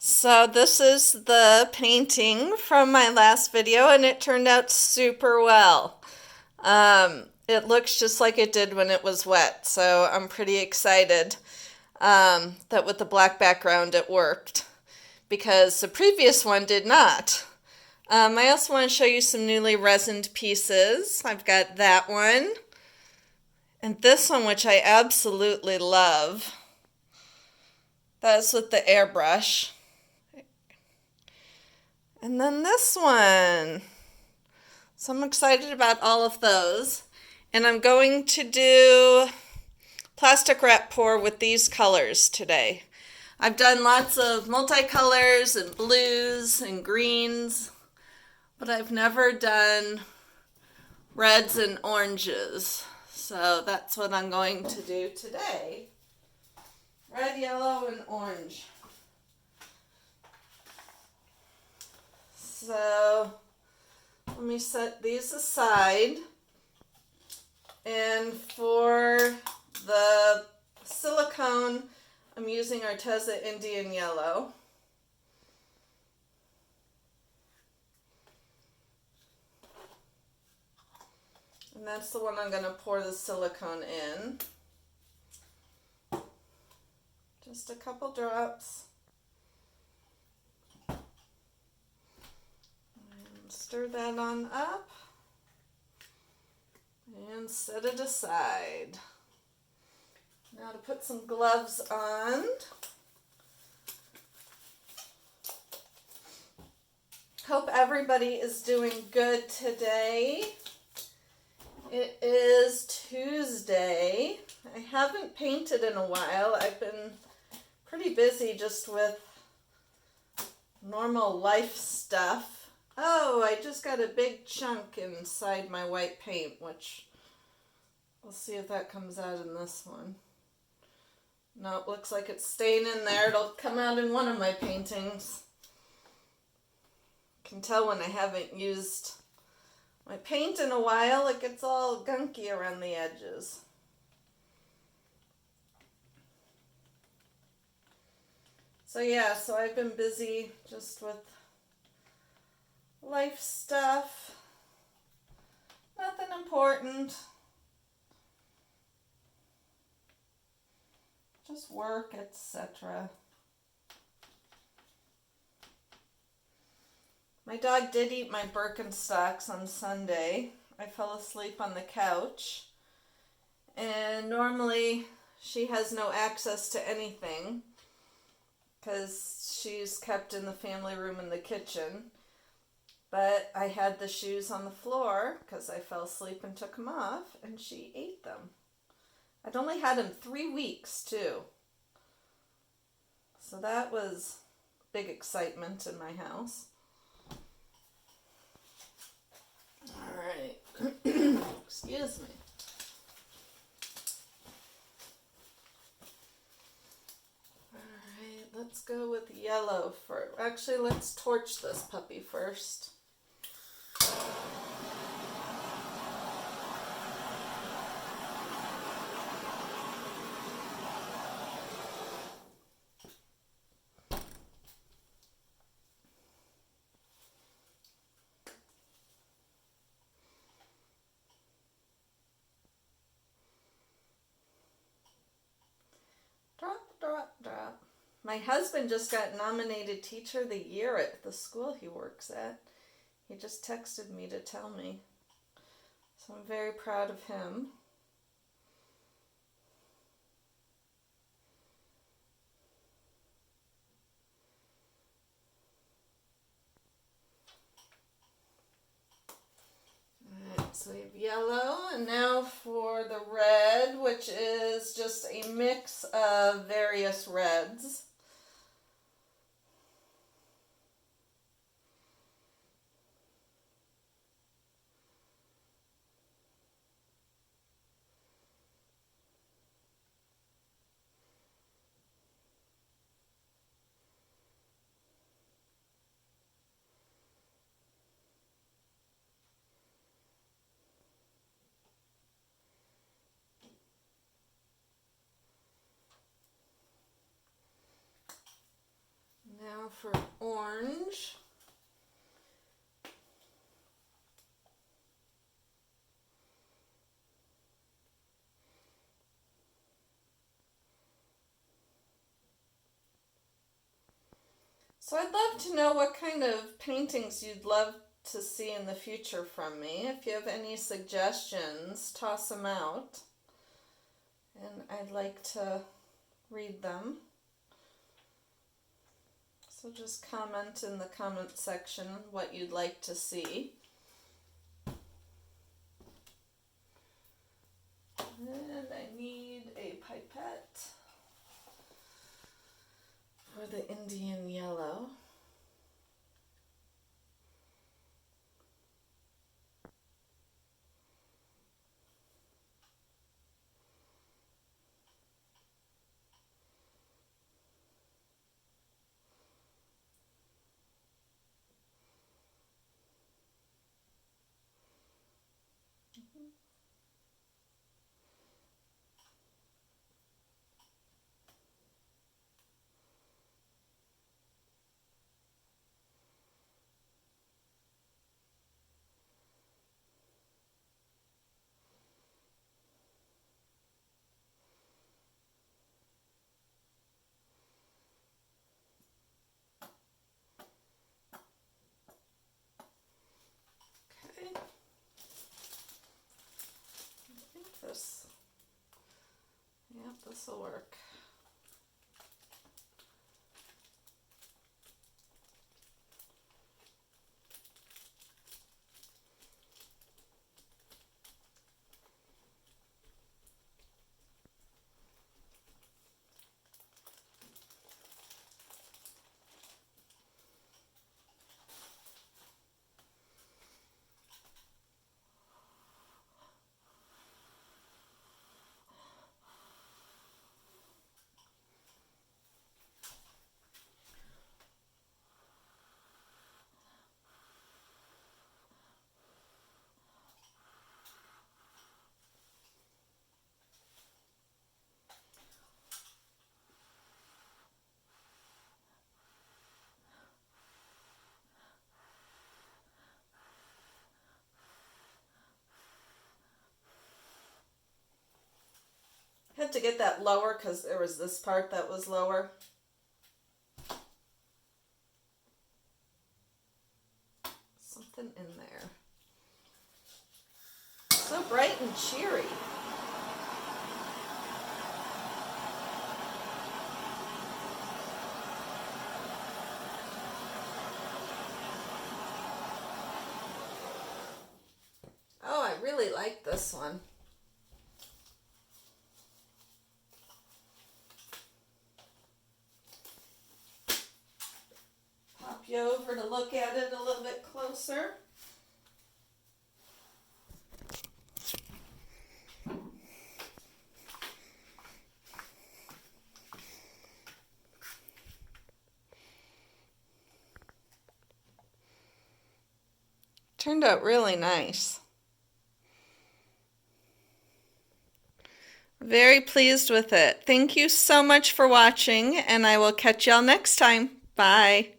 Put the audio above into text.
So this is the painting from my last video and it turned out super well. It looks just like it did when it was wet, so I'm pretty excited that with the black background it worked because the previous one did not. I also want to show you some newly resined pieces. I've got that one and this one, which I absolutely love. That's with the airbrush. And then this one. So I'm excited about all of those. And I'm going to do plastic wrap pour with these colors today. I've done lots of multicolors and blues and greens, but I've never done reds and oranges. So that's what I'm going to do today. Red, yellow, and orange. So let me set these aside. And for the silicone, I'm using Arteza Indian Yellow. And that's the one I'm going to pour the silicone in. Just a couple drops. And stir that on up. And set it aside. Now to put some gloves on. Hope everybody is doing good today. It is Tuesday. I haven't painted in a while. I've been pretty busy just with normal life stuff. Oh, I just got a big chunk inside my white paint, which we'll see if that comes out in this one. No, it looks like it's staying in there. It'll come out in one of my paintings. Can tell when I haven't used my paint in a while, it gets all gunky around the edges. So yeah, so I've been busy just with life stuff. Nothing important. Just work, etc. My dog did eat my Birkenstocks on Sunday. I fell asleep on the couch. And normally she has no access to anything because she's kept in the family room in the kitchen. But I had the shoes on the floor because I fell asleep and took them off, and she ate them. I'd only had them 3 weeks too. So that was big excitement in my house. All right. Excuse me. All right, let's go with yellow first. Actually, let's torch this puppy first. Drop, drop, drop. My husband just got nominated Teacher of the Year at the school he works at. He just texted me to tell me. So I'm very proud of him. Alright, so we have yellow, and now for the red, which is just a mix of various reds. orange. So I'd love to know what kind of paintings you'd love to see in the future from me. If you have any suggestions, toss them out. And I'd like to read them. So just comment in the comment section what you'd like to see. And I need a pipette for the Indian yellow. Okay. I think this will work. Had to get that lower because there was this part that was lower. Something in there. So bright and cheery. Oh, I really like this one. Pop you over to look at it a little bit closer. Turned out really nice. Very pleased with it. Thank you so much for watching, and I will catch y'all next time. Bye.